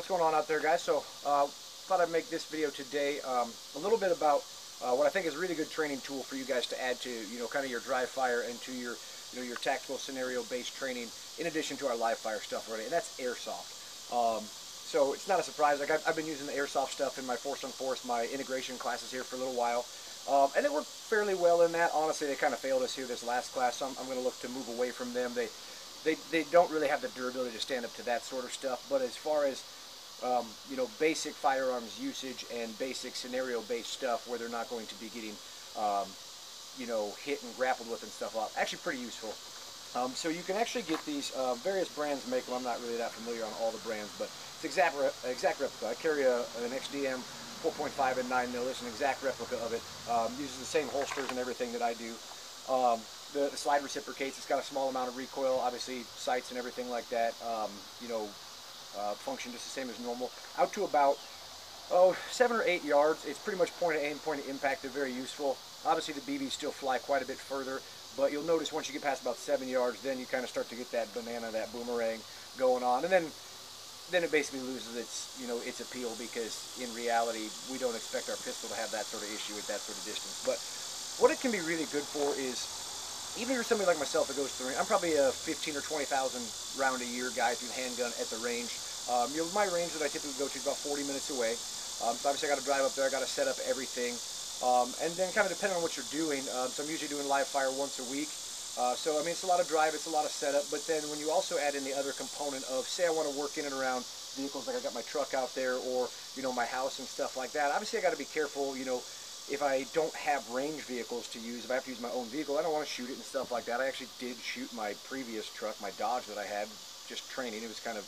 What's going on out there, guys? So thought I'd make this video today a little bit about what I think is a really good training tool for you guys to add to, kind of your dry fire and to your, your tactical scenario-based training, in addition to our live fire stuff already, and that's Airsoft. So it's not a surprise. Like I've been using the Airsoft stuff in my Force on Force, my integration classes here for a little while, and it worked fairly well in that. Honestly, they kind of failed us here this last class, so I'm going to look to move away from them. They don't really have the durability to stand up to that sort of stuff, but as far as basic firearms usage and basic scenario-based stuff where they're not going to be getting, hit and grappled with and stuff, actually pretty useful. So you can actually get these, various brands make them. I'm not really that familiar on all the brands, but it's exact replica. I carry an XDM 4.5 and 9 mil. It's an exact replica of it. Uses the same holsters and everything that I do. The slide reciprocates. It's got a small amount of recoil, obviously sights and everything like that. Function just the same as normal. Out to about 7 or 8 yards. It's pretty much point of aim, point of impact. They're very useful. Obviously the BBs still fly quite a bit further, but you'll notice once you get past about 7 yards, then you kind of start to get that banana, that boomerang going on, and then it basically loses its appeal, because in reality we don't expect our pistol to have that sort of issue at that sort of distance. But what it can be really good for is, even if you're somebody like myself that goes to the range, I'm probably a 15 or 20,000 round a year guy through the handgun at the range. My range that I typically go to is about 40 minutes away. So obviously I got to drive up there, I got to set up everything. And then kind of depending on what you're doing, so I'm usually doing live fire once a week. So I mean, it's a lot of drive, it's a lot of setup, but then when you also add in the other component of, say I want to work in and around vehicles, like I got my truck out there, or my house and stuff like that, obviously I got to be careful, if I don't have range vehicles to use, if I have to use my own vehicle, I don't want to shoot it and stuff like that. I actually did shoot my previous truck, my Dodge that I had, just training. It was kind of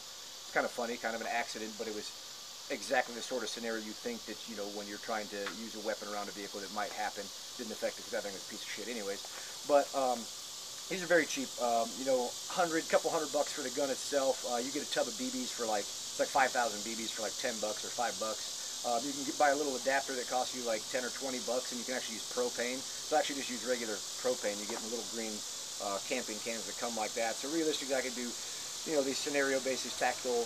funny, kind of an accident, but it was exactly the sort of scenario you think that, when you're trying to use a weapon around a vehicle that might happen. Didn't affect it because that thing was a piece of shit anyways. But these are very cheap. Couple hundred bucks for the gun itself. You get a tub of BBs for it's like 5,000 BBs for like $10 or $5. You can buy a little adapter that costs you like 10 or 20 bucks, and you can actually use propane. So actually just use regular propane. You get in the little green camping cans that come like that. So realistically, I could do, these scenario-based, these tactical,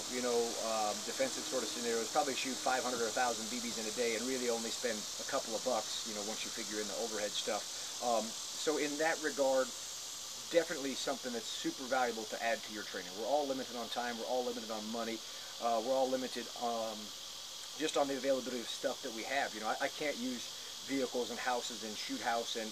defensive sort of scenarios, probably shoot 500 or 1,000 BBs in a day and really only spend a couple of bucks, once you figure in the overhead stuff. So in that regard, definitely something that's super valuable to add to your training. We're all limited on time. We're all limited on money. We're all limited just on the availability of stuff that we have. I can't use vehicles and houses and shoot house and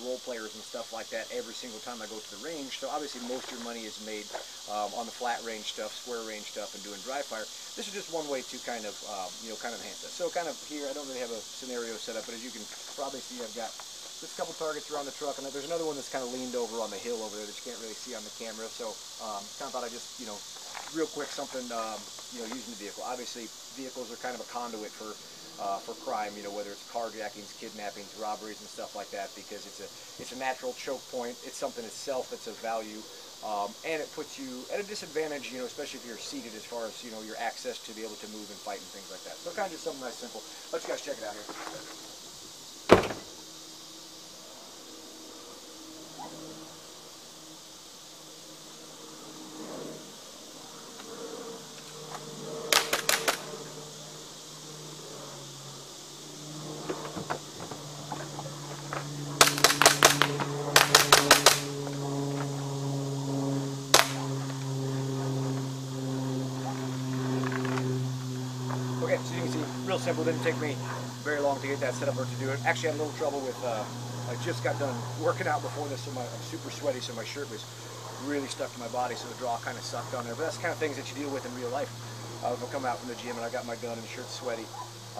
role players and stuff like that every single time I go to the range. So obviously most of your money is made on the flat range stuff, square range stuff, and doing dry fire. This is just one way to kind of enhance that. So kind of here, I don't really have a scenario set up, but as you can probably see, I've got just a couple targets around the truck, and there's another one that's kind of leaned over on the hill over there that you can't really see on the camera. So kind of thought I'd just, real quick, something, using the vehicle. Obviously, vehicles are kind of a conduit for crime, whether it's carjackings, kidnappings, robberies, and stuff like that, because it's a natural choke point. It's something itself that's of value, and it puts you at a disadvantage, especially if you're seated, as far as, your access to be able to move and fight and things like that. So kind of just something nice, simple. Let you guys check it out here. Okay, so you can see, real simple. Didn't take me very long to get that set up or to do it. Actually, I had a little trouble with, I just got done working out before this, so I'm super sweaty, so my shirt was really stuck to my body, so the draw kind of sucked on there. But that's the kind of things that you deal with in real life. If I come out from the gym and I got my gun and the shirt's sweaty,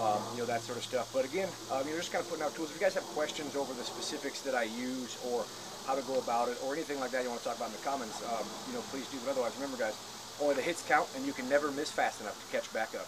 that sort of stuff. But again, you're just kind of putting out tools. If you guys have questions over the specifics that I use, or how to go about it, or anything like that you want to talk about in the comments, please do. But otherwise, remember guys, only the hits count, and you can never miss fast enough to catch back up.